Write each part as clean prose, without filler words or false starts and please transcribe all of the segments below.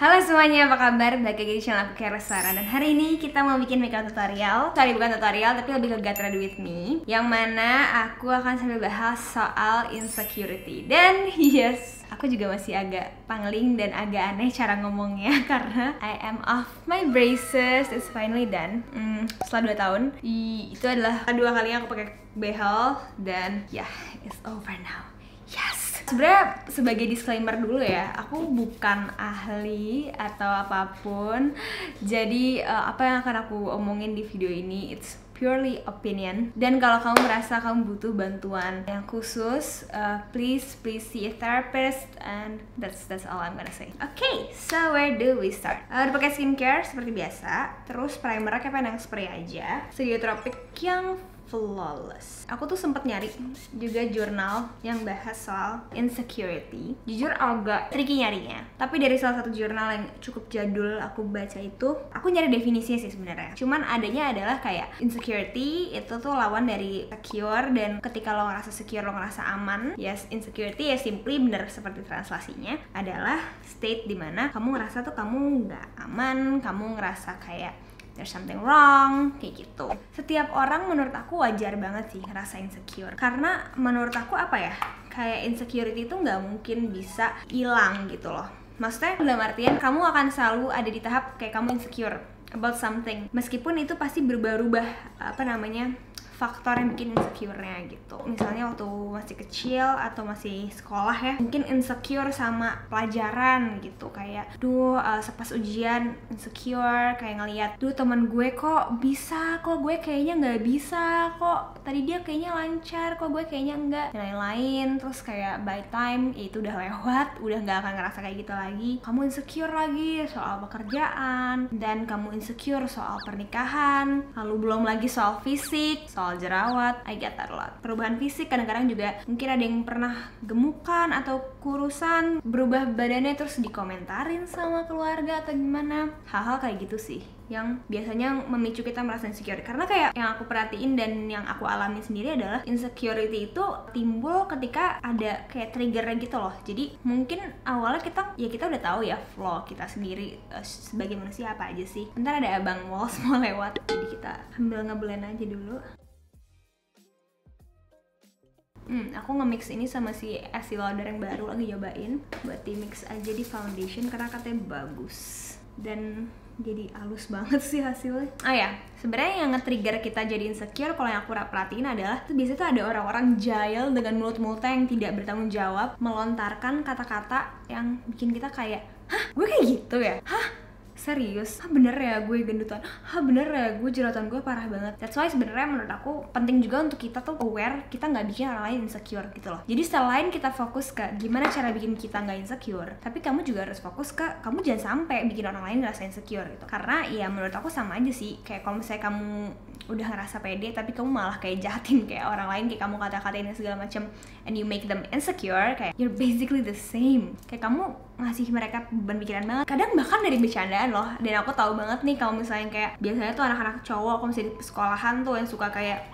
Halo semuanya, apa kabar? Balik lagi di channel aku Kara Sara. Dan hari ini kita mau bikin makeup tutorial. Sorry, bukan tutorial, tapi lebih ke Get Ready With Me, yang mana aku akan sambil bahas soal insecurity. Dan yes, aku juga masih agak pangling dan agak aneh cara ngomongnya karena I am off my braces. It's finally done. Setelah 2 tahun. Itu adalah kedua kalinya aku pakai behel. Dan it's over now. Yes. Sebenarnya sebagai disclaimer dulu ya, aku bukan ahli atau apapun. Jadi apa yang akan aku omongin di video ini it's purely opinion. Dan kalau kamu merasa kamu butuh bantuan yang khusus, please see a therapist, and that's all I'm gonna say. Okay, so where do we start? Udah pakai skincare seperti biasa, terus primernya kayak pengen yang spray aja, Studiotropik yang flawless. Aku tuh sempet nyari juga jurnal yang bahas soal insecurity. Jujur agak tricky nyarinya, tapi dari salah satu jurnal yang cukup jadul aku baca itu, aku nyari definisinya sih sebenarnya. Cuman adanya adalah kayak insecurity itu tuh lawan dari secure, dan ketika lo ngerasa secure, lo ngerasa aman. Yes, insecurity ya simply bener seperti translasinya adalah state dimana kamu ngerasa tuh kamu nggak aman, kamu ngerasa kayak there's something wrong, kayak gitu. Setiap orang menurut aku wajar banget sih ngerasa insecure, karena menurut aku apa ya, kayak insecurity itu nggak mungkin bisa hilang gitu loh. Maksudnya dalam artian kamu akan selalu ada di tahap kayak kamu insecure about something, meskipun itu pasti berubah-ubah faktor yang bikin insecure-nya gitu. Misalnya waktu masih kecil atau masih sekolah ya, mungkin insecure sama pelajaran gitu, kayak pas ujian insecure, kayak ngeliat teman gue kok bisa, kok gue kayaknya nggak bisa, kok tadi dia kayaknya lancar, kok gue kayaknya enggak, dan lain-lain. Terus kayak by time itu udah lewat, udah nggak akan ngerasa kayak gitu lagi, kamu insecure lagi soal pekerjaan, dan kamu insecure soal pernikahan, lalu belum lagi soal fisik, soal jerawat. I get that a lot. Perubahan fisik kadang-kadang juga mungkin ada yang pernah gemukan atau kurusan, berubah badannya terus dikomentarin sama keluarga atau gimana. Hal-hal kayak gitu sih yang biasanya memicu kita merasa insecure. Karena kayak yang aku perhatiin dan yang aku alami sendiri adalah insecurity itu timbul ketika ada kayak triggernya gitu loh. Jadi mungkin awalnya kita udah tahu ya flaw kita sendiri sebagai manusia apa aja sih. Bentar ada abang Walls mau lewat, jadi kita ambil ngeblend aja dulu. Aku nge-mix ini sama si Estee Lauder yang baru, lagi cobain buat di mix aja di foundation karena katanya bagus dan jadi halus banget sih hasilnya. Sebenarnya yang nge-trigger kita jadi insecure, kalau yang aku perhatiin adalah biasanya tuh ada orang-orang jahil dengan mulut-mulutnya yang tidak bertanggung jawab melontarkan kata-kata yang bikin kita kayak, hah, gue kayak gitu ya? Hah? Serius? Bener ya gue gendutan? Bener ya gue jerawatan gue parah banget? That's why sebenarnya menurut aku penting juga untuk kita tuh aware, kita nggak bikin orang lain insecure gitu loh. Jadi selain kita fokus ke gimana cara bikin kita nggak insecure, tapi kamu juga harus fokus ke kamu jangan sampai bikin orang lain ngerasa insecure gitu. Karena ya menurut aku sama aja sih, kayak kalau misalnya kamu udah ngerasa pede tapi kamu malah kayak jahatin kayak orang lain, kayak kamu kata-katain segala macam, and you make them insecure, kayak you're basically the same. Kayak kamu ngasih mereka beban pikiran banget, kadang bahkan dari bercandaan loh. Dan aku tahu banget nih kalau misalnya kayak biasanya tuh anak-anak cowok kalau misalnya di sekolahan tuh yang suka kayak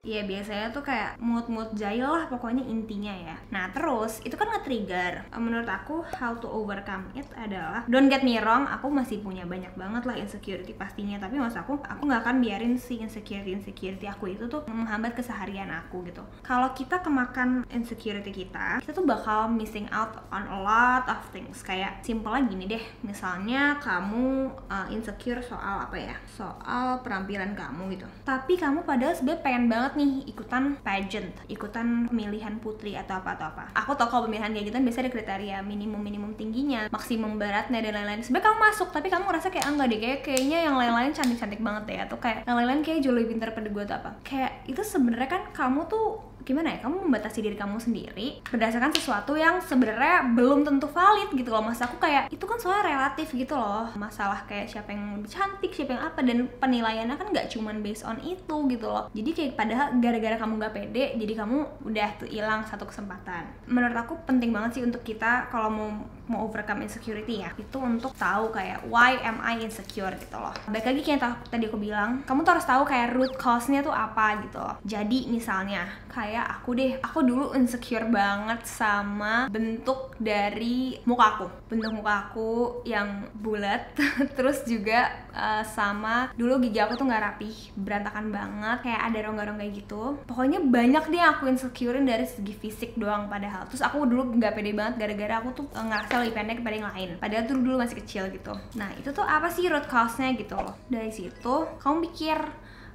biasanya tuh kayak mood jahil lah pokoknya intinya ya. Nah terus itu kan nge-trigger. Menurut aku how to overcome it adalah, don't get me wrong, aku masih punya banyak banget lah insecurity pastinya, tapi maksud aku nggak akan biarin si insecurity aku itu tuh menghambat keseharian aku gitu. Kalau kita kemakan insecurity kita tuh bakal missing out on a lot of things. Kayak simpelnya gini deh, misalnya kamu insecure soal soal penampilan kamu gitu, tapi kamu padahal sebenarnya pengen banget nih ikutan pageant, ikutan pemilihan putri atau apa. Aku tau kalau pemilihan kayak gitu biasanya ada kriteria minimum tingginya, maksimum beratnya dan lain-lain. Sebenarnya kamu masuk tapi kamu ngerasa kayak enggak deh, kayaknya yang lain-lain cantik banget deh, atau kayak yang lain-lain kayak jauh lebih pintar pada gue atau apa. Kayak itu sebenarnya kan kamu tuh gimana ya, kamu membatasi diri kamu sendiri berdasarkan sesuatu yang sebenarnya belum tentu valid gitu loh. Maksud aku kayak itu kan soalnya relatif gitu loh, masalah kayak siapa yang lebih cantik, siapa yang apa, dan penilaiannya kan nggak cuman based on itu gitu loh. Jadi kayak padahal gara-gara kamu nggak pede jadi kamu udah tuh hilang satu kesempatan. Menurut aku penting banget sih untuk kita kalau mau mau overcome insecurity ya, itu untuk tahu kayak why am I insecure gitu loh. Baik lagi kayak tadi aku bilang, kamu tuh harus tahu kayak root cause-nya tuh apa gitu loh. Jadi misalnya kayak aku dulu insecure banget sama bentuk dari muka aku yang bulat terus juga sama dulu gigi aku tuh nggak rapih, berantakan banget, kayak ada rongga-rongga gitu. Pokoknya banyak deh aku insecurein dari segi fisik doang padahal. Terus aku dulu nggak pede banget gara-gara aku tuh ngerasa lebih pendek daripada yang lain, padahal tuh dulu masih kecil gitu. Nah itu tuh apa sih root cause-nya gitu loh. Dari situ kamu pikir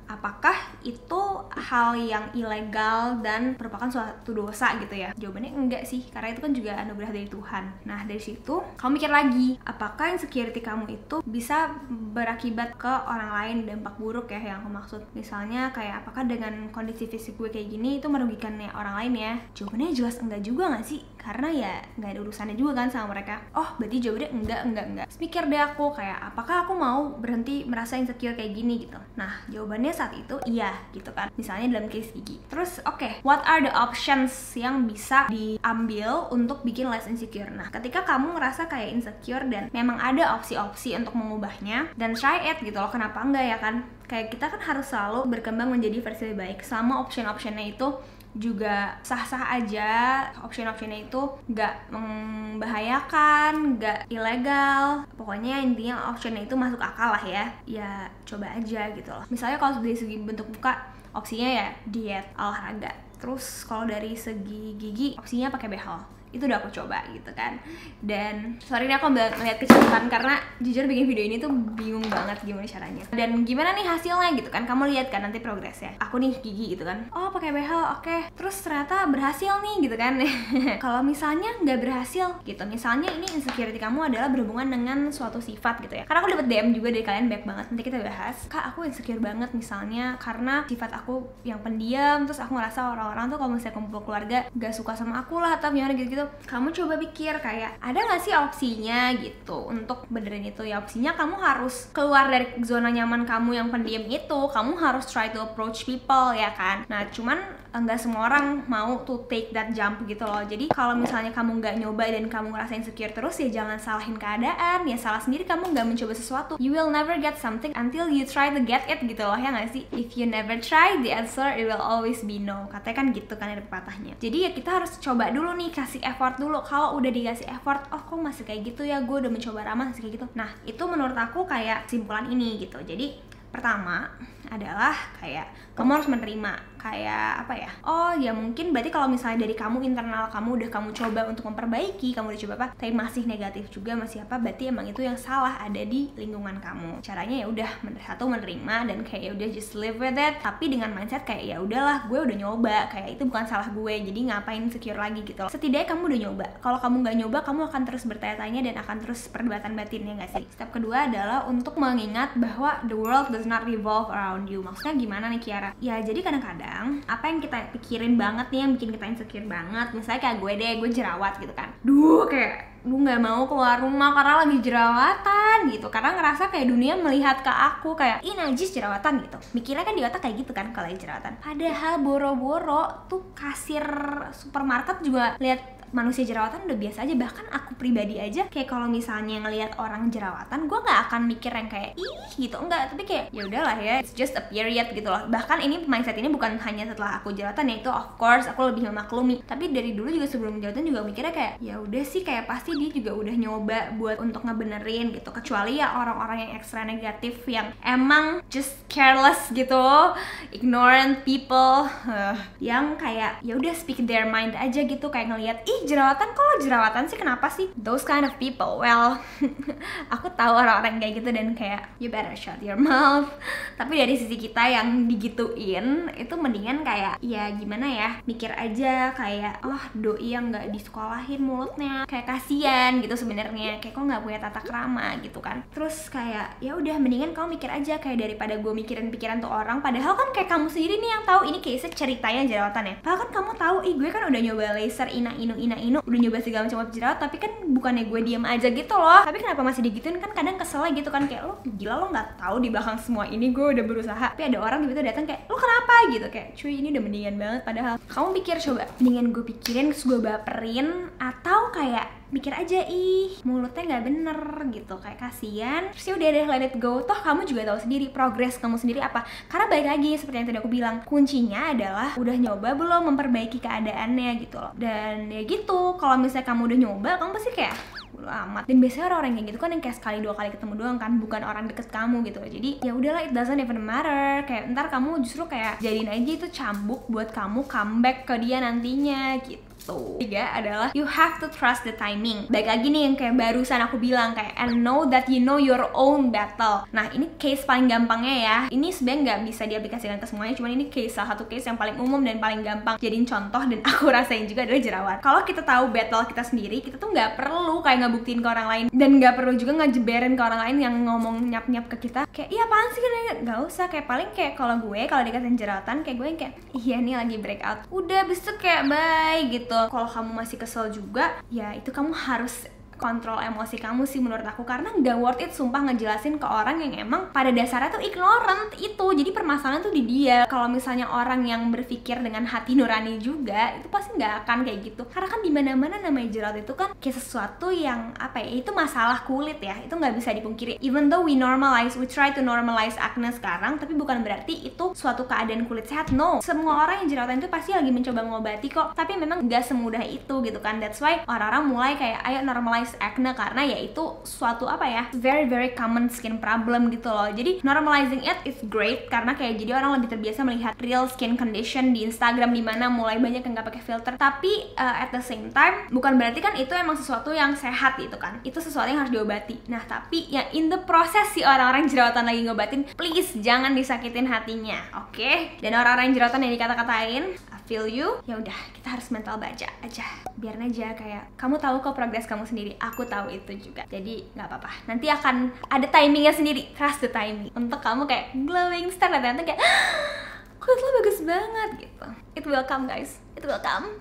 apakah itu hal yang ilegal dan merupakan suatu dosa gitu ya? Jawabannya enggak sih, karena itu kan juga anugerah dari Tuhan. Nah dari situ kamu mikir lagi, apakah insecurity kamu itu bisa berakibat ke orang lain, dampak buruk ya yang aku maksud. Misalnya kayak apakah dengan kondisi fisik gue kayak gini itu merugikan orang lain ya? Jawabannya jelas enggak juga gak sih? Karena ya nggak ada urusannya juga kan sama mereka. Oh berarti jawabannya enggak. Terus mikir deh aku kayak apakah aku mau berhenti merasa insecure kayak gini gitu. Nah jawabannya saat itu iya gitu kan, misalnya dalam case gigi. Terus oke, what are the options yang bisa diambil untuk bikin less insecure? Nah ketika kamu ngerasa kayak insecure dan memang ada opsi-opsi untuk mengubahnya, dan try it gitu loh, kenapa enggak ya kan? Kayak kita kan harus selalu berkembang menjadi versi lebih baik, sama option-optionnya itu juga sah-sah aja. Option-optionnya itu nggak membahayakan, nggak ilegal, pokoknya intinya optionnya itu masuk akal lah ya coba aja gitu loh. Misalnya kalau dari segi bentuk muka opsinya ya diet, olahraga. Terus kalau dari segi gigi opsinya pakai behel, itu udah aku coba gitu kan. Dan sorry ini aku melihat kecantikan karena jujur bikin video ini tuh bingung banget gimana caranya dan gimana nih hasilnya gitu kan. Kamu lihat kan nanti progresnya. Aku nih gigi gitu kan, oh pakai behel, oke. Terus ternyata berhasil nih gitu kan. Kalau misalnya nggak berhasil gitu, misalnya ini insecurity kamu adalah berhubungan dengan suatu sifat gitu ya. Karena aku dapat DM juga dari kalian banyak banget, nanti kita bahas. Kak aku insecure banget misalnya karena sifat aku yang pendiam, terus aku ngerasa orang-orang tuh kalau misalnya kumpul keluarga gak suka sama aku lah atau gimana gitu. Kamu coba pikir kayak ada gak sih opsinya gitu untuk benerin itu ya. Opsinya kamu harus keluar dari zona nyaman kamu yang pendiam itu, kamu harus try to approach people ya kan. Nah cuman nggak semua orang mau to take that jump gitu loh. Jadi kalau misalnya kamu nggak nyoba dan kamu ngerasa insecure terus, ya jangan salahin keadaan, ya salah sendiri kamu nggak mencoba sesuatu. You will never get something until you try to get it gitu loh, ya nggak sih? If you never try, the answer it will always be no. Katanya kan gitu kan, ada pepatahnya. Jadi ya kita harus coba dulu nih, kasih effort dulu. Kalau udah dikasih effort, oh kok masih kayak gitu ya, gue udah mencoba ramah masih kayak gitu. Nah itu menurut aku kayak kesimpulan ini gitu. Jadi pertama adalah kayak kamu harus menerima kayak apa ya, oh ya mungkin berarti kalau misalnya dari kamu internal kamu udah kamu coba untuk memperbaiki, kamu udah coba apa tapi masih negatif juga, masih apa, berarti emang itu yang salah ada di lingkungan kamu. Caranya ya udah satu menerima dan kayak ya udah just live with it, tapi dengan mindset kayak ya udahlah gue udah nyoba, kayak itu bukan salah gue, jadi ngapain insecure lagi gitu loh. Setidaknya kamu udah nyoba. Kalau kamu nggak nyoba, kamu akan terus bertanya-tanya dan akan terus perdebatan batin, ya nggak sih? Step kedua adalah untuk mengingat bahwa the world does not revolve around you. Maksudnya gimana nih Kiara? Ya jadi kadang-kadang apa yang kita pikirin banget nih yang bikin kita insecure banget, misalnya kayak gue deh, gue jerawat gitu kan, kayak gue nggak mau keluar rumah karena lagi jerawatan gitu, karena ngerasa kayak dunia melihat ke aku kayak ih najis jerawatan gitu, mikirnya kan di otak kayak gitu kan kalau lagi jerawatan. Padahal boro-boro tuh kasir supermarket juga lihat manusia jerawatan udah biasa aja. Bahkan aku pribadi aja kayak kalau misalnya ngelihat orang jerawatan, gue nggak akan mikir yang kayak ih gitu, enggak, tapi kayak ya udahlah ya, it's just a period gitu loh. Bahkan ini mindset ini bukan hanya setelah aku jerawatan ya, itu of course aku lebih memaklumi, tapi dari dulu juga sebelum jerawatan juga mikirnya kayak ya udah sih, kayak pasti dia juga udah nyoba buat untuk ngebenerin gitu. Kecuali ya orang-orang yang ekstra negatif yang emang just careless gitu, ignorant people yang kayak ya udah speak their mind aja gitu, kayak ngelihat ih jerawatan, kok lo jerawatan sih, kenapa sih? Those kind of people, well aku tahu orang-orang kayak gitu dan kayak you better shut your mouth. Tapi dari sisi kita yang digituin itu mendingan kayak ya gimana ya, mikir aja kayak oh doi yang nggak disekolahin mulutnya, kayak kasian gitu sebenarnya, kayak kok nggak punya tata krama gitu kan. Terus kayak ya udah mendingan kamu mikir aja kayak daripada gue mikirin pikiran tuh orang, padahal kan kayak kamu sendiri nih yang tahu ini case ceritanya jerawatan ya. Padahal kan kamu tahu, ih gue kan udah nyoba laser ina-inu, udah nyoba segala macam jerawat, tapi kan bukannya gue diam aja gitu loh, tapi kenapa masih digituin, kan kadang kesel gitu kan, kayak lo gila, lo nggak tahu di belakang semua ini gue udah berusaha, tapi ada orang tiba-tiba datang kayak lo kenapa gitu, kayak cuy ini udah mendingan banget. Padahal kamu pikir, coba mendingan gue pikirin terus gue baperin atau kayak mikir aja, ih mulutnya nggak bener gitu, kayak kasihan. Terus ya udah deh, let it go. Toh kamu juga tahu sendiri progres kamu sendiri apa. Karena balik lagi seperti yang tadi aku bilang, kuncinya adalah udah nyoba belum memperbaiki keadaannya gitu loh. Dan ya gitu, kalau misalnya kamu udah nyoba, kamu pasti kayak bodo amat. Dan biasanya orang-orang kayak gitu kan yang kayak sekali dua kali ketemu doang kan, bukan orang deket kamu gitu loh. Jadi ya udahlah, it doesn't even matter. Kayak ntar kamu justru kayak jadiin aja itu cambuk buat kamu comeback ke dia nantinya gitu. Tiga adalah you have to trust the timing. Baik lagi nih yang kayak barusan aku bilang, kayak and know that you know your own battle. Nah ini case paling gampangnya ya. Ini sebenarnya nggak bisa diaplikasikan ke semuanya, cuman ini case, salah satu case yang paling umum dan paling gampang jadiin contoh dan aku rasain juga adalah jerawat. Kalau kita tahu battle kita sendiri, kita tuh nggak perlu kayak ngebuktiin ke orang lain, dan nggak perlu juga ngejeberin ke orang lain yang ngomong nyap-nyap ke kita kayak iya apaan sih, nggak usah. Kayak paling kayak kalau dikatain jerawatan, kayak gue yang kayak iya nih lagi breakout, udah abis itu kayak bye gitu. Kalau kamu masih kesel juga, ya itu kamu harus kontrol emosi kamu sih menurut aku, karena nggak worth it sumpah ngejelasin ke orang yang emang pada dasarnya tuh ignorant itu. Jadi permasalahan tuh di dia. Kalau misalnya orang yang berpikir dengan hati nurani juga, itu pasti nggak akan kayak gitu. Karena kan di mana-mana namanya jerawat itu kan kayak sesuatu yang apa ya, itu masalah kulit ya, itu nggak bisa dipungkiri. Even though we try to normalize acne sekarang, tapi bukan berarti itu suatu keadaan kulit sehat. No, semua orang yang jerawatan itu pasti lagi mencoba mengobati kok, tapi memang nggak semudah itu gitu kan. That's why orang-orang mulai kayak ayo normalize acne, karena ya itu suatu apa ya, very very common skin problem gitu loh. Jadi normalizing it is great, karena kayak jadi orang lebih terbiasa melihat real skin condition di Instagram, dimana mulai banyak yang nggak pakai filter. Tapi at the same time bukan berarti kan itu emang sesuatu yang sehat gitu kan, itu sesuatu yang harus diobati. Nah tapi yang in the process si orang-orang jerawatan lagi ngobatin, please jangan disakitin hatinya, oke? Dan orang-orang jerawatan yang dikata-katain, I feel you, ya udah kita harus mental baja aja, biarin aja. Kayak kamu tahu kok progres kamu sendiri, aku tahu itu juga, jadi nggak apa-apa, nanti akan ada timingnya sendiri. Trust the timing untuk kamu kayak glowing star, dan ternyata kayak kulit lo bagus banget gitu. It will come guys, it will come.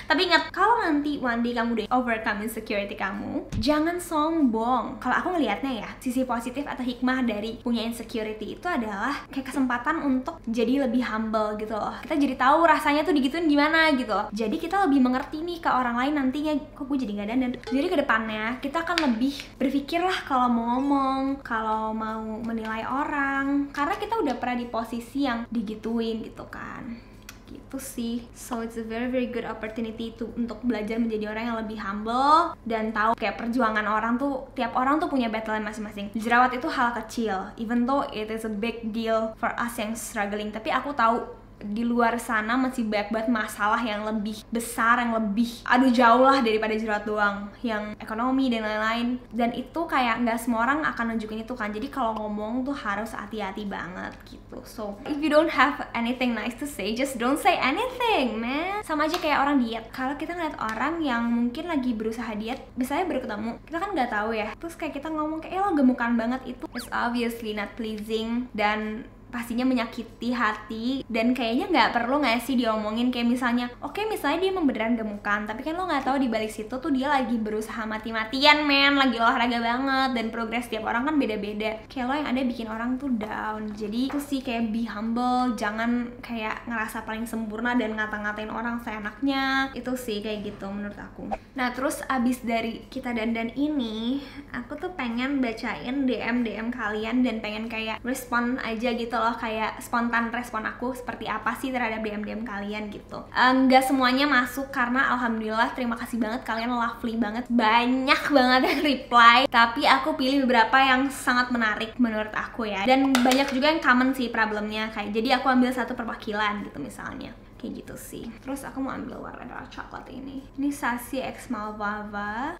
Tapi ingat, kalau nanti one day kamu udah overcome insecurity kamu, jangan sombong. Kalau aku ngelihatnya ya, sisi positif atau hikmah dari punya insecurity itu adalah kayak kesempatan untuk jadi lebih humble gitu loh. Kita jadi tahu rasanya tuh digituin gimana gitu loh. Jadi kita lebih mengerti nih ke orang lain nantinya, kok gue jadi nggak dandan. Jadi ke depannya kita akan lebih berpikir lah kalau mau ngomong, kalau mau menilai orang, karena kita udah pernah di posisi yang digituin gitu kan. Gitu sih. So it's a very very good opportunity untuk belajar menjadi orang yang lebih humble dan tahu kayak perjuangan orang tuh, tiap orang tuh punya battle masing-masing. Jerawat itu hal kecil, even though it is a big deal for us yang struggling, tapi aku tahu di luar sana masih banyak banget masalah yang lebih besar, yang lebih jauh lah daripada jerawat doang, yang ekonomi dan lain-lain. Dan itu kayak nggak semua orang akan nunjukin itu kan. Jadi kalau ngomong tuh harus hati-hati banget gitu. So if you don't have anything nice to say, just don't say anything man. Sama aja kayak orang diet. Kalau kita ngeliat orang yang mungkin lagi berusaha diet, misalnya baru ketemu, kita kan nggak tahu ya, terus kayak kita ngomong kayak lo gemukan banget, itu is obviously not pleasing dan pastinya menyakiti hati. Dan kayaknya nggak perlu nggak sih diomongin, kayak misalnya oke, misalnya dia emang beneran gemukan, tapi kan lo nggak tahu di balik situ tuh dia lagi berusaha mati-matian men, lagi olahraga banget, dan progres tiap orang kan beda-beda. Kayak lo yang ada bikin orang tuh down. Jadi itu sih kayak be humble, jangan kayak ngerasa paling sempurna dan ngata-ngatain orang seenaknya. Itu sih kayak gitu menurut aku. Nah terus abis dari kita dandan ini, aku tuh pengen bacain DM kalian dan pengen kayak respon aja gitu loh, kayak spontan respon aku seperti apa sih terhadap DM kalian gitu. Nggak semuanya masuk karena alhamdulillah terima kasih banget, kalian lovely banget, banyak banget yang reply, tapi aku pilih beberapa yang sangat menarik menurut aku ya, dan banyak juga yang common sih problemnya, kayak jadi aku ambil satu perwakilan gitu misalnya, kayak gitu sih. Terus aku mau ambil warna dark coklat ini Sassy X Malvava.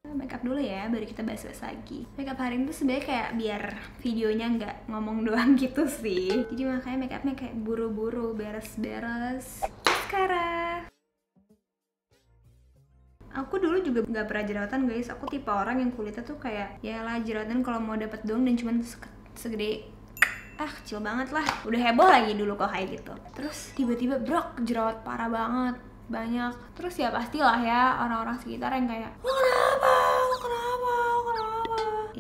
Makeup dulu ya, baru kita bahas-bahas lagi. Makeup hari ini tuh sebenarnya kayak biar videonya nggak ngomong doang gitu sih. Jadi makanya makeupnya kayak buru-buru, beres-beres. Sekarang aku dulu juga nggak pernah jerawatan guys. Aku tipe orang yang kulitnya tuh kayak ya lah jerawatan kalau mau dapet doang dan cuman segede kecil banget lah. Udah heboh lagi dulu kok kayak gitu. Terus tiba-tiba brok, jerawat parah banget, banyak. Terus ya pastilah ya orang-orang sekitar yang kayak lo kenapa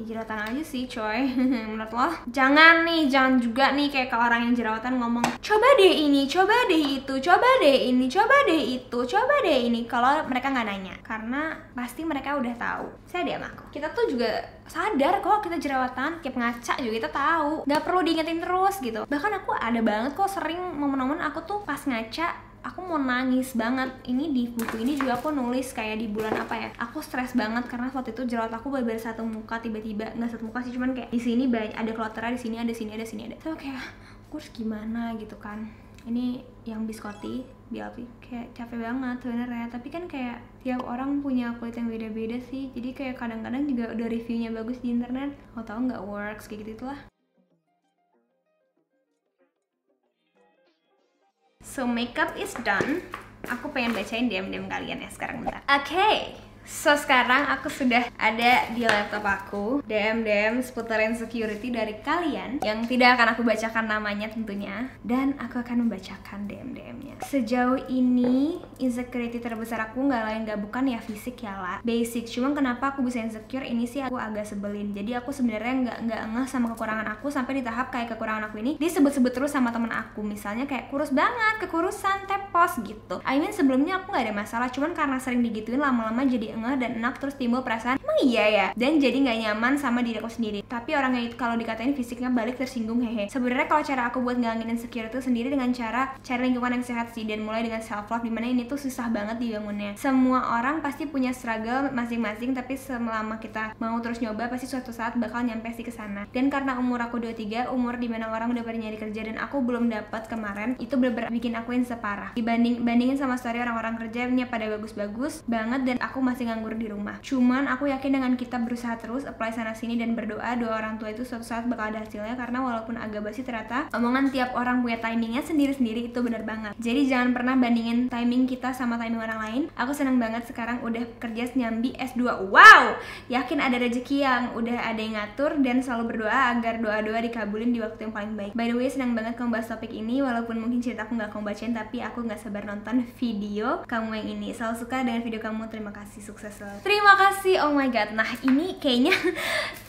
jerawatan aja sih coy. Menurut lo? Jangan juga nih kayak ke orang yang jerawatan ngomong, coba deh ini, coba deh itu, coba deh ini, coba deh itu, coba deh ini, kalau mereka nggak nanya, karena pasti mereka udah tahu. Saya diam aku. Kita tuh juga sadar kok kita jerawatan, tiap ngaca juga kita tahu, nggak perlu diingetin terus gitu. Bahkan aku ada banget kok sering momen-momen aku tuh pas ngaca aku mau nangis banget. Ini di buku ini juga aku nulis kayak di bulan apa ya, aku stres banget karena waktu itu jerawat aku bener-bener satu muka, tiba-tiba nggak satu muka sih, cuman kayak di sini banyak ada kloternya, di sini ada, sini ada, sini ada. So kayak aku harus gimana gitu kan. Ini yang Biscotti BLP kayak capek banget sebenarnya, tapi kan kayak tiap orang punya kulit yang beda-beda sih, jadi kayak kadang-kadang juga udah reviewnya bagus di internet, mau tahu nggak works kayak gitu itulah. So makeup is done. Aku pengen bacain DM kalian ya sekarang bentar. Oke. So sekarang aku sudah ada di laptop aku DM seputar insecurity dari kalian yang tidak akan aku bacakan namanya tentunya, dan aku akan membacakan DM-nya. Sejauh ini insecurity terbesar aku nggak lain nggak bukan ya fisik ya lah, basic. Cuma kenapa aku bisa insecure ini sih aku agak sebelin. Jadi aku sebenarnya nggak ngeh sama kekurangan aku sampai di tahap kayak kekurangan aku ini disebut-sebut terus sama temen aku. Misalnya kayak kurus banget, kekurusan, tepos gitu. I mean sebelumnya aku nggak ada masalah, cuman karena sering digituin lama-lama jadi dan enak, terus timbul perasaan emang iya ya, dan jadi nggak nyaman sama diri aku sendiri. Tapi orang yang kalau dikatain fisiknya balik tersinggung, hehe. Sebenarnya kalau cara aku buat ngilangin insecure itu sendiri dengan cara cari lingkungan yang sehat sih, dan mulai dengan self love, dimana ini tuh susah banget dibangunnya. Semua orang pasti punya struggle masing-masing, tapi selama kita mau terus nyoba pasti suatu saat bakal nyampe sih ke sana. Dan karena umur aku 23, umur dimana orang udah pada nyari kerja dan aku belum dapat kemarin, itu bener-bener bikin aku insecure parah. Bandingin sama story orang-orang kerjanya pada bagus-bagus banget dan aku masih nganggur di rumah. Cuman aku yakin dengan kita berusaha terus apply sana sini dan berdoa, doa orang tua itu suatu saat bakal ada hasilnya, karena walaupun agak basi ternyata omongan tiap orang punya timingnya sendiri-sendiri, itu bener banget. Jadi jangan pernah bandingin timing kita sama timing orang lain. Aku seneng banget sekarang udah kerja nyambi S2. Wow, yakin ada rezeki yang udah ada yang ngatur, dan selalu berdoa agar doa-doa dikabulin di waktu yang paling baik. By the way, senang banget kamu bahas topik ini, walaupun mungkin cerita aku nggak kamu bacain, tapi aku nggak sabar nonton video kamu yang ini. Selalu suka dengan video kamu, terima kasih, sukses selalu. Terima kasih, oh my god. Nah ini kayaknya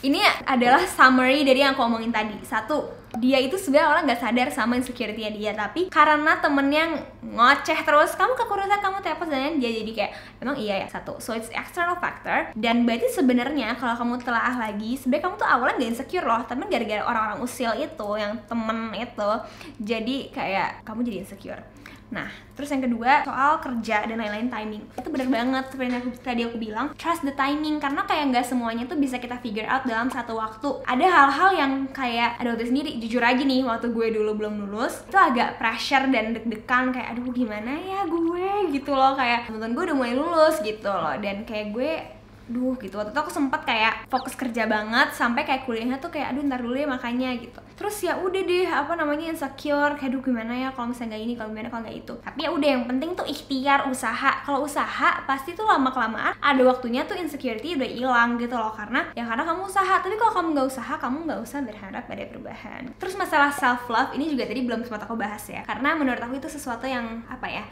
ini adalah summary dari yang aku omongin tadi. Satu, dia itu sebenarnya orang nggak sadar sama insecurity-nya dia, tapi karena temennya ngoceh terus, kamu kekurusan, kamu tepos, dan dia jadi kayak emang iya ya. Satu, so it's external factor, dan berarti sebenarnya kalau kamu telaah lagi, sebenarnya kamu tuh awalnya nggak insecure loh, tapi gara-gara orang-orang usil itu, yang temen itu, jadi kayak kamu jadi insecure. Nah, terus yang kedua soal kerja dan lain-lain, timing. Itu bener banget seperti yang tadi aku bilang, trust the timing, karena kayak nggak semuanya tuh bisa kita figure out dalam satu waktu. Ada hal-hal yang kayak, ada waktu sendiri, jujur aja nih, waktu gue dulu belum lulus, itu agak pressure dan deg-degan, kayak aduh gimana ya gue gitu loh, kayak temen-temen gue udah mulai lulus gitu loh, dan kayak gue gitu. Waktu itu aku sempet kayak fokus kerja banget sampai kayak kuliahnya tuh kayak aduh ntar dulu ya makanya gitu. Terus ya udah deh insecure, kayak aduh gimana ya kalau misalnya nggak ini, kalau gimana kalau nggak itu. Tapi ya udah, yang penting tuh ikhtiar, usaha. Kalau usaha pasti tuh lama kelamaan ada waktunya tuh insecurity udah hilang gitu loh, karena kamu usaha. Tapi kalau kamu nggak usaha, kamu nggak usah berharap pada perubahan. Terus masalah self love ini juga tadi belum sempat aku bahas ya, karena menurut aku itu sesuatu yang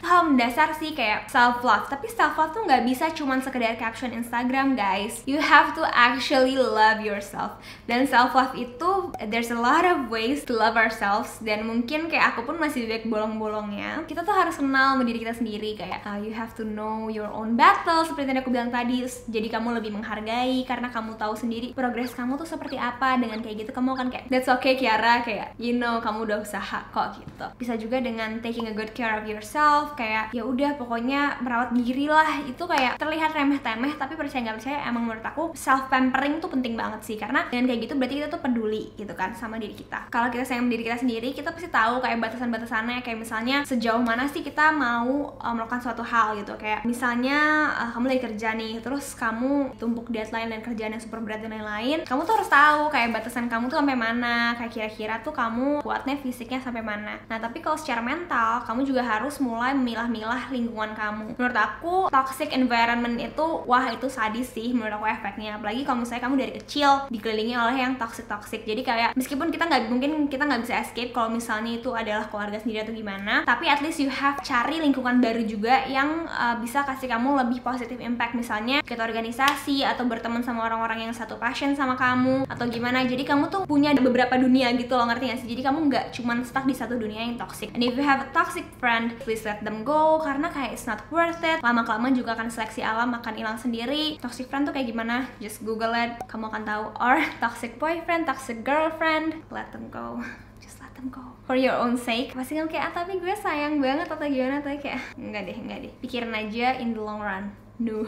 hal mendasar sih, kayak self love. Tapi self love tuh nggak bisa cuman sekedar caption Instagram, guys. You have to actually love yourself. Dan self love itu there's a lot of ways to love ourselves, dan mungkin kayak aku pun masih banyak bolong-bolongnya. Kita tuh harus kenal sama diri kita sendiri, kayak you have to know your own battle, seperti yang aku bilang tadi. Jadi kamu lebih menghargai karena kamu tahu sendiri progres kamu tuh seperti apa. Dengan kayak gitu kamu akan kayak that's okay Kiara, kayak kamu udah usaha kok gitu. Bisa juga dengan taking a good care of yourself, kayak ya udah pokoknya merawat diri lah. Itu kayak terlihat remeh-temeh, tapi percaya nggak percaya emang menurut aku self pampering tuh penting banget sih, karena dengan kayak gitu berarti kita tuh peduli gitu kan sama diri kita. Kalau kita sayang diri kita sendiri, kita pasti tahu kayak batasan-batasannya, kayak misalnya sejauh mana sih kita mau melakukan suatu hal gitu. Kayak misalnya kamu lagi kerja nih, terus kamu tumpuk deadline dan kerjaan yang super berat dan lain-lain, kamu tuh harus tahu kayak batasan kamu tuh sampai mana, kayak kira-kira tuh kamu kuatnya fisiknya sampai mana. Nah tapi kalau secara mental, kamu juga harus mulai memilah-milah lingkungan kamu. Menurut aku toxic environment itu itu sadis sadis sih menurut aku efeknya, apalagi kalau misalnya kamu dari kecil dikelilingi oleh yang toxic. Jadi kayak meskipun kita nggak bisa escape kalau misalnya itu adalah keluarga sendiri atau gimana, tapi at least you have cari lingkungan baru juga yang bisa kasih kamu lebih positive impact, misalnya ikut organisasi atau berteman sama orang-orang yang satu passion sama kamu atau gimana. Jadi kamu tuh punya beberapa dunia gitu loh, ngerti gak sih? Jadi kamu nggak cuman stuck di satu dunia yang toxic. And if you have a toxic friend, please let them go, karena kayak it's not worth it. Lama-kelamaan juga akan seleksi alam akan hilang sendiri. Toxic friend tuh kayak gimana? Just google it, kamu akan tahu. Or toxic boyfriend, toxic girlfriend, let them go. Just let them go for your own sake. Pasti kamu kayak tapi gue sayang banget atau gimana, atau kayak enggak deh, pikirin aja in the long run. No.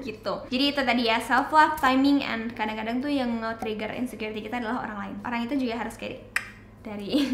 Gitu. Jadi itu tadi ya, self love, timing, and kadang-kadang tuh yang nge-trigger insecurity kita adalah orang lain. Orang itu juga harus kayak dari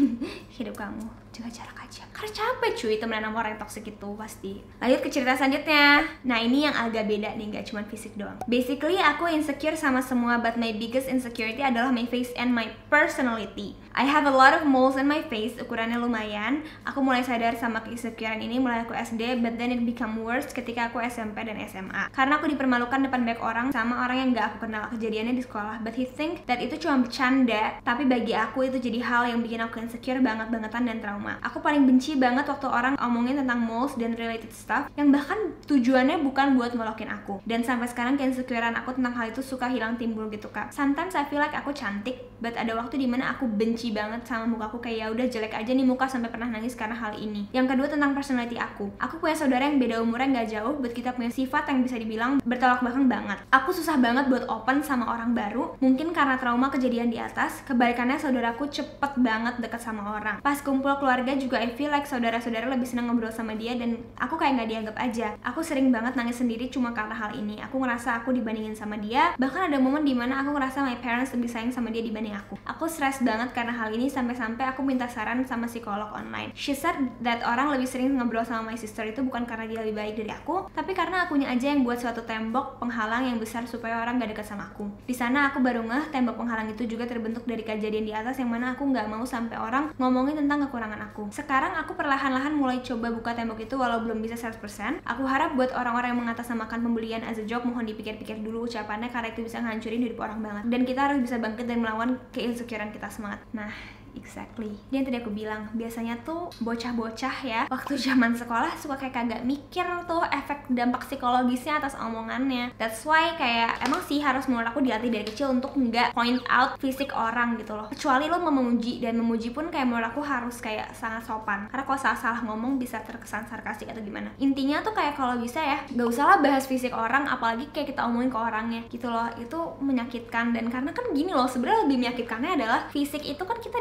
hidup kamu. Jaga jarak aja, karena capek cuy temenan sama orang yang toxic itu pasti. Lanjut ke cerita selanjutnya. Nah ini yang agak beda nih, gak cuma fisik doang. Basically aku insecure sama semua, but my biggest insecurity adalah my face and my personality. I have a lot of moles in my face, ukurannya lumayan. Aku mulai sadar sama keinsecurean ini mulai aku SD, but then it become worse ketika aku SMP dan SMA. Karena aku dipermalukan depan banyak orang sama orang yang gak aku kenal. Kejadiannya di sekolah, but he think that itu cuma bercanda, tapi bagi aku itu jadi hal yang bikin aku insecure banget-bangetan dan trauma. Aku paling benci banget waktu orang omongin tentang moles dan related stuff yang bahkan tujuannya bukan buat ngelokin aku. Dan sampai sekarang keinsecurean aku tentang hal itu suka hilang timbul gitu kak. Sometimes I feel like aku cantik, but ada waktu dimana aku benci banget sama muka aku, kayak ya udah jelek aja nih muka sampai pernah nangis karena hal ini. Yang kedua tentang personality aku. Aku punya saudara yang beda umurnya nggak jauh, but kita punya sifat yang bisa dibilang bertolak belakang banget. Aku susah banget buat open sama orang baru, mungkin karena trauma kejadian di atas. Kebalikannya saudaraku cepet banget deket sama orang. Pas kumpul keluarga juga I feel like saudara-saudara lebih senang ngobrol sama dia, dan aku kayak nggak dianggap aja. Aku sering banget nangis sendiri cuma karena hal ini. Aku ngerasa aku dibandingin sama dia, bahkan ada momen dimana aku ngerasa my parents lebih sayang sama dia dibanding aku. Aku stres banget karena hal ini sampai-sampai aku minta saran sama psikolog online. She said that orang lebih sering ngobrol sama my sister itu bukan karena dia lebih baik dari aku, tapi karena akunya aja yang buat suatu tembok penghalang yang besar supaya orang gak dekat sama aku. Di sana aku baru ngeh tembok penghalang itu juga terbentuk dari kejadian di atas yang mana aku nggak mau sampai orang ngomongin tentang kekurangan aku. Sekarang aku perlahan-lahan mulai coba buka tembok itu walau belum bisa 100%. Aku harap buat orang-orang yang mengatasnamakan pembelian as a joke, mohon dipikir-pikir dulu ucapannya karena itu bisa ngancurin hidup orang banget. Dan kita harus bisa bangkit dan melawan keinsecurean kita. Semangat. Nah, exactly. Dia yang tadi aku bilang, biasanya tuh bocah-bocah ya waktu zaman sekolah suka kayak kagak mikir tuh efek dampak psikologisnya atas omongannya. That's why kayak emang sih harus menurut aku dilatih dari kecil untuk nggak point out fisik orang gitu loh. Kecuali lo mau memuji, dan memuji pun kayak menurut aku harus kayak sangat sopan. Karena kalau salah-salah ngomong bisa terkesan sarkastik atau gimana. Intinya tuh kayak kalau bisa ya nggak usah lah bahas fisik orang, apalagi kayak kita omongin ke orangnya gitu loh. Itu menyakitkan, dan karena kan gini loh, sebenarnya lebih menyakitkannya adalah fisik itu kan kita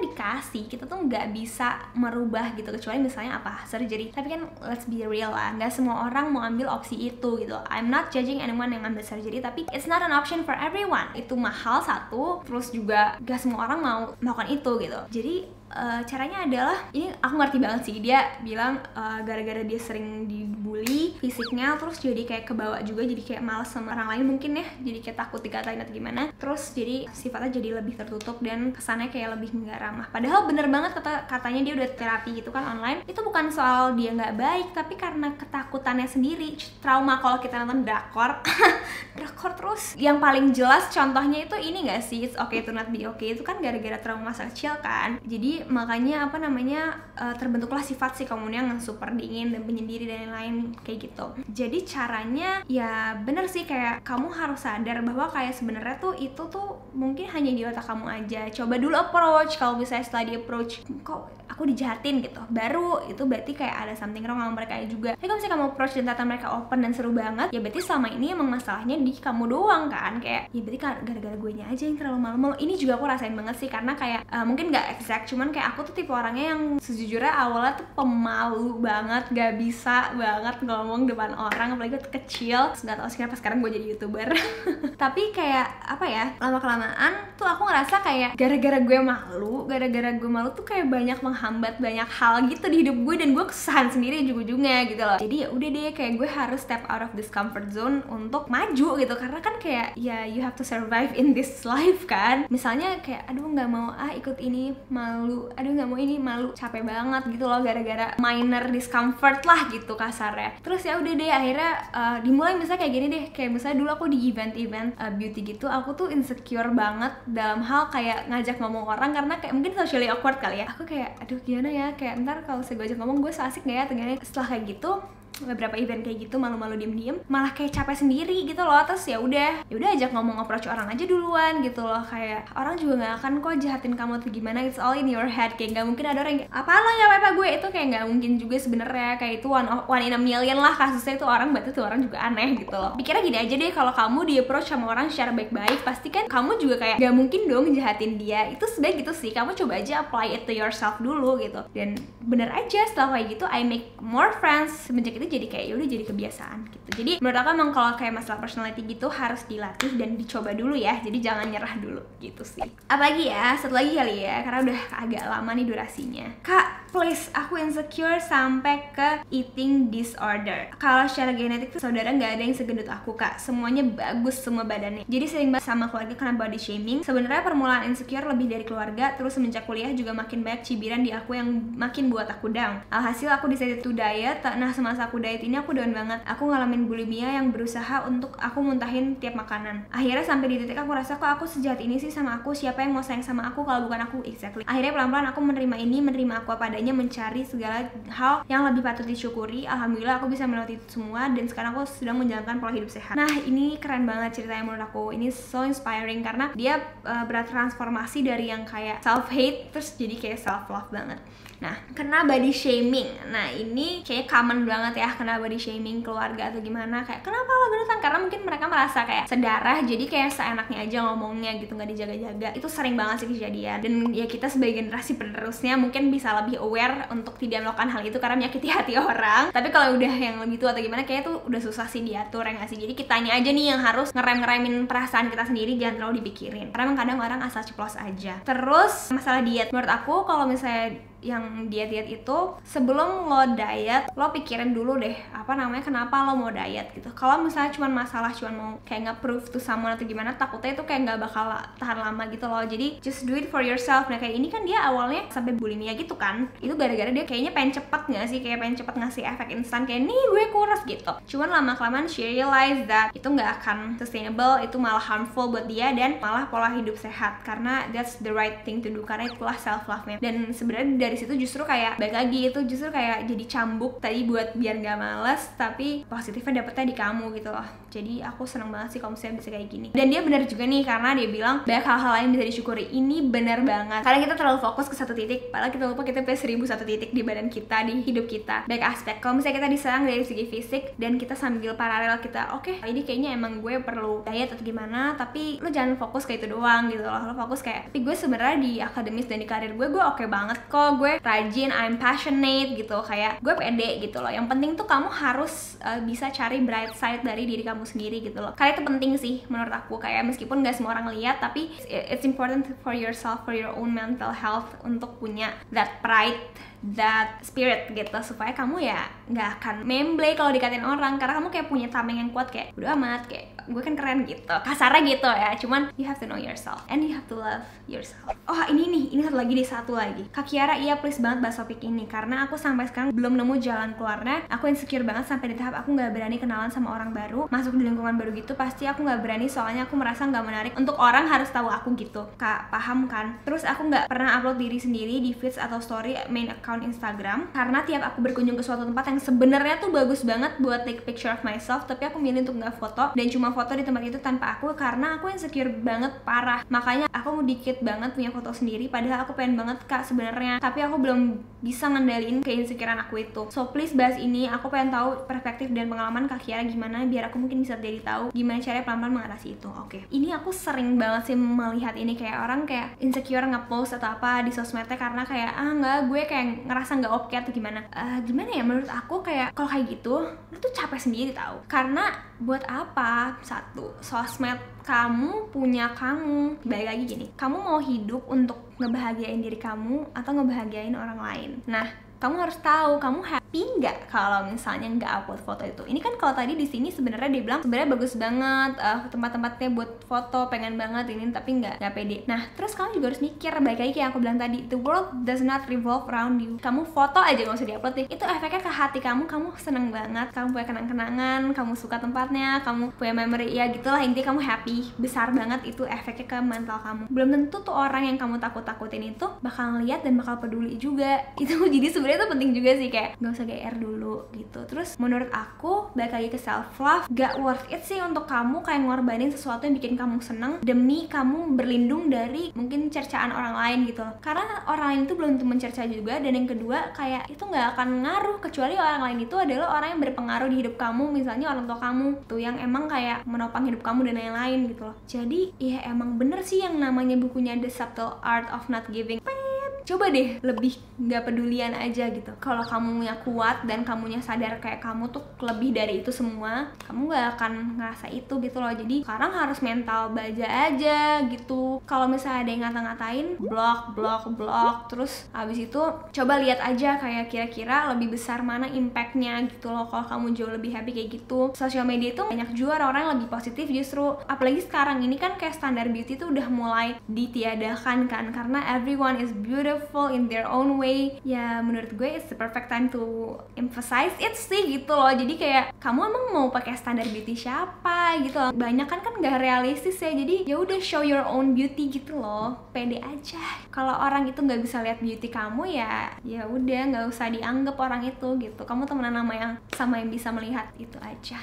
kita tuh nggak bisa merubah gitu, kecuali misalnya apa surgery. Tapi kan let's be real lah, nggak semua orang mau ambil opsi itu gitu. I'm not judging anyone yang ambil surgery, tapi it's not an option for everyone. Itu mahal satu, terus juga nggak semua orang mau melakukan itu gitu. Jadi caranya adalah, ini aku ngerti banget sih, dia bilang gara-gara dia sering dibully fisiknya, terus jadi kayak kebawa juga, jadi kayak malas sama orang lain mungkin ya, jadi kayak takut dikatain atau gimana, terus jadi sifatnya jadi lebih tertutup dan kesannya kayak lebih nggak ramah. Padahal bener banget katanya dia udah terapi gitu kan online. Itu bukan soal dia nggak baik, tapi karena ketakutannya sendiri, trauma. Kalau kita nonton drakor drakor terus, yang paling jelas contohnya itu ini nggak sih, It's Okay to Not Be Okay, itu kan gara-gara trauma masa kecil kan. Jadi makanya terbentuklah sifat si kamu yang super dingin dan penyendiri dan lain-lain kayak gitu. Jadi caranya ya bener sih, kayak kamu harus sadar bahwa kayak sebenarnya tuh itu tuh mungkin hanya di otak kamu aja. Coba dulu approach, kalau misalnya setelah di approach kok aku dijahatin gitu, baru itu berarti kayak ada something wrong sama mereka juga. Tapi kalau misalnya kamu approach dan ternyata mereka open dan seru banget, ya berarti selama ini emang masalahnya di kamu doang kan. Kayak ya berarti gara-gara gue nya aja yang terlalu malu-malu. Ini juga aku rasain banget sih, karena kayak mungkin gak exact, cuman kayak aku tuh tipe orangnya yang sejujurnya awalnya tuh pemalu banget, gak bisa banget ngomong depan orang, apalagi waktu kecil. Nggak tahu sih kenapa sekarang gue jadi YouTuber. Tapi kayak apa ya, lama-kelamaan tuh aku ngerasa kayak gara-gara gue malu tuh kayak banyak menghambat banyak hal gitu di hidup gue, dan gue kesusahan sendiri ujung-ujungnya gitu loh. Jadi ya udah deh, kayak gue harus step out of this comfort zone untuk maju gitu, karena kan kayak ya you have to survive in this life kan. Misalnya kayak aduh nggak mau ikut ini, malu malu, aduh nggak mau ini, malu, capek banget gitu loh gara-gara minor discomfort lah gitu kasarnya. Terus ya udah deh akhirnya dimulai misalnya kayak gini deh, kayak misalnya dulu aku di event-event beauty gitu, aku tuh insecure banget dalam hal kayak ngajak ngomong orang karena kayak mungkin socially awkward kali ya. Aku kayak aduh gimana ya, kayak ntar kalau saya gue ajak ngomong gue so asik gak ya, ternyata setelah kayak gitu beberapa event kayak gitu malu-malu diem-diem malah kayak capek sendiri gitu loh. Terus ya udah ajak ngomong, approach orang aja duluan gitu loh, kayak orang juga nggak akan kok jahatin kamu atau gimana, it's all in your head. Kayak nggak mungkin ada orang yang apa lo ya apa gue, itu kayak nggak mungkin juga sebenarnya, kayak itu one in a million lah kasusnya, itu orang berarti tuh orang juga aneh gitu loh. Pikirnya gini aja deh, kalau kamu di approach sama orang secara baik-baik pasti kan kamu juga kayak nggak mungkin dong jahatin dia. Itu sebenarnya gitu sih, kamu coba aja apply it to yourself dulu gitu. Dan bener aja setelah kayak gitu I make more friends, semenjak itu jadi kayak yaudah jadi kebiasaan gitu. Jadi menurut aku emang kalau kayak masalah personality gitu harus dilatih dan dicoba dulu ya, jadi jangan nyerah dulu gitu sih. Apalagi ya, satu lagi kali ya, karena udah agak lama nih durasinya. Kak, please, aku insecure sampai ke eating disorder. Kalau secara genetik tuh saudara nggak ada yang segendut aku kak, semuanya bagus semua badannya. Jadi sering banget sama keluarga kena body shaming. Sebenarnya permulaan insecure lebih dari keluarga, terus semenjak kuliah juga makin banyak cibiran di aku yang makin buat aku down. Alhasil aku decided to diet. Nah semasa aku diet ini aku down banget. Aku ngalamin bulimia yang berusaha untuk aku muntahin tiap makanan. Akhirnya sampai di titik aku rasa kok aku sejahat ini sih sama aku, siapa yang mau sayang sama aku kalau bukan aku. Exactly. Akhirnya pelan-pelan aku menerima ini, menerima aku apa adanya, mencari segala hal yang lebih patut disyukuri. Alhamdulillah aku bisa melewati itu semua dan sekarang aku sedang menjalankan pola hidup sehat. Nah ini keren banget ceritanya menurut aku. Ini so inspiring karena dia bertransformasi dari yang kayak self hate terus jadi kayak self love banget. Nah, kena body shaming. Nah, ini kayak common banget ya, kena body shaming keluarga atau gimana, kayak kenapa lo gendutan, karena mungkin mereka merasa kayak sedarah jadi kayak seenaknya aja ngomongnya gitu, nggak dijaga-jaga. Itu sering banget sih kejadian. Dan ya kita sebagai generasi penerusnya mungkin bisa lebih aware untuk tidak melakukan hal itu karena menyakiti hati orang. Tapi kalau udah yang lebih tua atau gimana, kayak tuh udah susah sih diatur ya nggak sih. Jadi kitanya aja nih yang harus ngeremin perasaan kita sendiri, jangan terlalu dipikirin. Karena emang kadang orang asal ceplos aja. Terus masalah diet, menurut aku kalau misalnya yang diet itu sebelum lo diet lo pikirin dulu deh apa namanya kenapa lo mau diet gitu. Kalau misalnya cuma masalah cuma mau kayak nge-prove to someone atau gimana, takutnya itu kayak nggak bakal tahan lama gitu loh. Jadi just do it for yourself. Nah kayak ini kan dia awalnya sampai bulimia gitu kan, itu gara-gara dia kayaknya pengen cepet nggak sih, kayak pengen cepet ngasih efek instan kayak nih gue kurus gitu. Cuman lama-kelamaan she realize that itu nggak akan sustainable, itu malah harmful buat dia dan malah pola hidup sehat, karena that's the right thing to do, karena itulah self love-nya. Dan sebenarnya dari situ justru kayak balik lagi, itu justru kayak jadi cambuk tadi buat biar gak males, tapi positifnya dapetnya di kamu gitu loh. Jadi aku seneng banget sih kalau misalnya bisa kayak gini. Dan dia benar juga nih karena dia bilang banyak hal-hal lain bisa disyukuri. Ini benar banget, karena kita terlalu fokus ke satu titik padahal kita lupa kita punya 1001 titik di badan kita, di hidup kita, baik aspek. Kalau misalnya kita diserang dari segi fisik dan kita sambil paralel kita oke, ini kayaknya emang gue perlu diet atau gimana, tapi lo jangan fokus ke itu doang gitu loh. Lo fokus kayak tapi gue sebenarnya di akademis dan di karir gue oke banget kok, gue rajin, I'm passionate gitu, kayak gue pede gitu loh. Yang penting tuh kamu harus bisa cari bright side dari diri kamu sendiri gitu loh. Karena itu penting sih menurut aku, kayak meskipun gak semua orang lihat, tapi it's important for yourself, for your own mental health, untuk punya that pride, that spirit gitu, supaya kamu ya nggak akan memble kalau dikatain orang, karena kamu kayak punya tameng yang kuat, kayak udah amat, kayak gue kan keren gitu, kasarnya gitu ya. Cuman you have to know yourself and you have to love yourself. Oh ini satu lagi Kak Kiara, iya please banget bahas topik ini karena aku sampai sekarang belum nemu jalan keluarnya. Aku insecure banget sampai di tahap aku nggak berani kenalan sama orang baru, masuk di lingkungan baru gitu. Pasti aku nggak berani soalnya aku merasa nggak menarik untuk orang harus tahu aku gitu. Kak paham kan? Terus aku nggak pernah upload diri sendiri di feeds atau story main account Instagram karena tiap aku berkunjung ke suatu tempat yang sebenarnya tuh bagus banget buat take picture of myself, tapi aku milih untuk nggak foto dan cuma foto di tempat itu tanpa aku karena aku insecure banget parah. Makanya aku mau dikit banget punya foto sendiri, padahal aku pengen banget Kak sebenarnya, tapi aku belum bisa ngendaliin keinsecurean aku itu. So please bahas ini, aku pengen tahu perspektif dan pengalaman Kak Kiara gimana, biar aku mungkin bisa jadi tahu gimana caranya pelan-pelan mengatasi itu. Oke. Ini aku sering banget sih melihat ini, kayak orang kayak insecure nge-post atau apa di sosmednya karena kayak enggak, gue kayak ngerasa nggak oke atau gimana. Gimana ya, menurut aku kayak kalau kayak gitu lu tuh capek sendiri tahu. Karena buat apa? Satu, sosmed kamu punya kamu. Balik lagi gini, kamu mau hidup untuk ngebahagiain diri kamu atau ngebahagiain orang lain? Nah, kamu harus tahu kamu happy nggak kalau misalnya nggak upload foto itu? Ini kan kalau tadi di sini sebenarnya dia bilang sebenarnya bagus banget, tempat-tempatnya buat foto, pengen banget ini, tapi nggak pede. Nah terus kamu juga harus mikir, baik lagi kayak aku bilang tadi, the world does not revolve around you. Kamu foto aja nggak usah diupload deh, itu efeknya ke hati kamu seneng banget, kamu punya kenang-kenangan, kamu suka tempatnya, kamu punya memory, ya gitulah, intinya kamu happy, besar banget itu efeknya ke mental kamu. Belum tentu tuh orang yang kamu takut-takutin itu bakal ngeliat dan bakal peduli juga itu. Jadi sebenarnya itu penting juga sih, kayak nggak usah GR dulu gitu. Terus menurut aku balik lagi ke self love, gak worth it sih untuk kamu kayak ngorbanin sesuatu yang bikin kamu seneng demi kamu berlindung dari mungkin cercaan orang lain gitu loh. Karena orang lain itu belum tentu mencerca juga, dan yang kedua kayak itu nggak akan ngaruh kecuali orang lain itu adalah orang yang berpengaruh di hidup kamu, misalnya orang tua kamu tuh yang emang kayak menopang hidup kamu dan lain-lain gitu loh. Jadi ya emang bener sih yang namanya bukunya The Subtle Art of Not Giving. Coba deh lebih nggak pedulian aja gitu. Kalau kamunya kuat dan kamunya sadar kayak kamu tuh lebih dari itu semua, kamu nggak akan ngerasa itu gitu loh. Jadi sekarang harus mental baja aja gitu. Kalau misalnya ada yang ngata-ngatain, blok. Terus abis itu coba lihat aja kayak kira-kira lebih besar mana impactnya gitu loh. Kalau kamu jauh lebih happy kayak gitu. Sosial media itu banyak juga orang yang lebih positif justru. Apalagi sekarang ini kan kayak standar beauty tuh udah mulai ditiadakan kan, karena everyone is beautiful in their own way. Ya menurut gue it's the perfect time to emphasize it sih gitu loh. Jadi kayak kamu emang mau pakai standar beauty siapa gitu loh. Banyak kan gak realistis ya. Jadi ya udah show your own beauty gitu loh. Pede aja. Kalau orang itu nggak bisa lihat beauty kamu ya udah nggak usah dianggap orang itu gitu. Kamu temenan sama yang bisa melihat itu aja.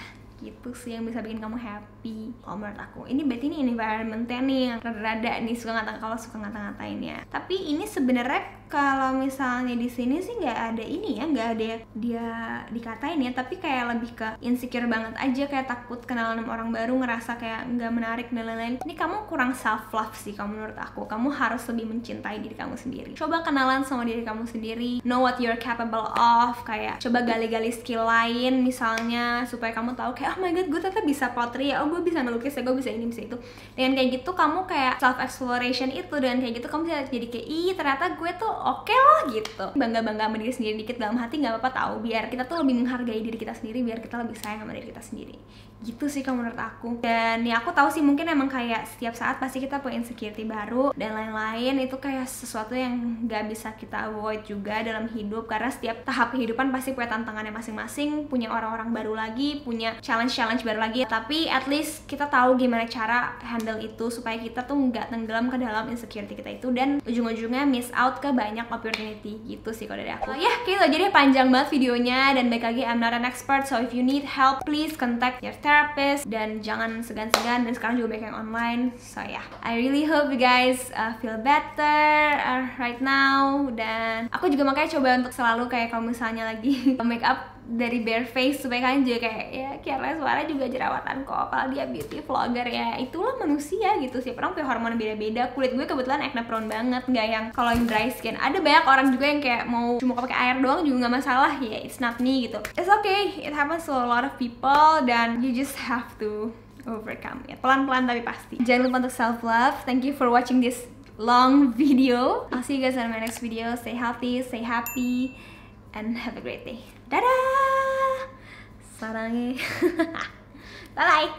Gitu sih yang bisa bikin kamu happy kalau menurut aku. Ini berarti ini environment-nya nih yang rada-rada nih suka ngata-ngatain ya. Tapi ini sebenarnya kalau misalnya di sini sih nggak ada ini ya, nggak ada dia dikatain ya, tapi kayak lebih ke insecure banget aja, kayak takut kenalan sama orang baru, ngerasa kayak nggak menarik dan lain-lain. Ini kamu kurang self love sih kalau menurut aku. Kamu harus lebih mencintai diri kamu sendiri. Coba kenalan sama diri kamu sendiri, know what you're capable of, kayak coba gali-gali skill lain misalnya, supaya kamu tahu kayak oh my god gue ternyata bisa pottery ya, oh gue bisa ngelukis ya, gue bisa ini bisa itu. Dengan kayak gitu kamu kayak self exploration itu, dengan kayak gitu kamu bisa jadi kayak ih ternyata gue tuh oke loh gitu. Bangga-bangga sama diri sendiri dikit dalam hati nggak apa-apa tahu, biar kita tuh lebih menghargai diri kita sendiri, biar kita lebih sayang sama diri kita sendiri. Gitu sih kalau menurut aku. Dan ya aku tahu sih mungkin emang kayak setiap saat pasti kita punya insecurity baru dan lain-lain, itu kayak sesuatu yang nggak bisa kita avoid juga dalam hidup, karena setiap tahap kehidupan pasti punya tantangannya masing-masing, punya orang-orang baru lagi, punya challenge baru lagi. Tapi at least kita tahu gimana cara handle itu supaya kita tuh nggak tenggelam ke dalam insecurity kita itu dan ujung-ujungnya miss out ke banyak opportunity. Gitu sih kalau dari aku. Ya gitu, jadi panjang banget videonya, dan baik lagi I'm not an expert, so if you need help please contact your therapist, dan jangan segan-segan, dan sekarang juga banyak yang online. So yeah, I really hope you guys feel better right now. Dan aku juga makanya coba untuk selalu kayak kalau misalnya lagi make up dari bare face, supaya kalian juga kayak ya Kiara Suara juga jerawatan kok, apalagi dia beauty vlogger ya, itulah manusia gitu. Sih orang punya hormon beda-beda. Kulit gue kebetulan acne prone banget, nggak yang kalau yang dry skin. Ada banyak orang juga yang kayak mau cuma pakai air doang juga nggak masalah ya, it's not me gitu. It's okay, it happens to a lot of people, dan you just have to overcome it pelan-pelan tapi pasti. Jangan lupa untuk self love. Thank you for watching this long video. I'll see you guys in my next video. Stay healthy, stay happy, and have a great day. Dadah! Sarangi. Bye-bye!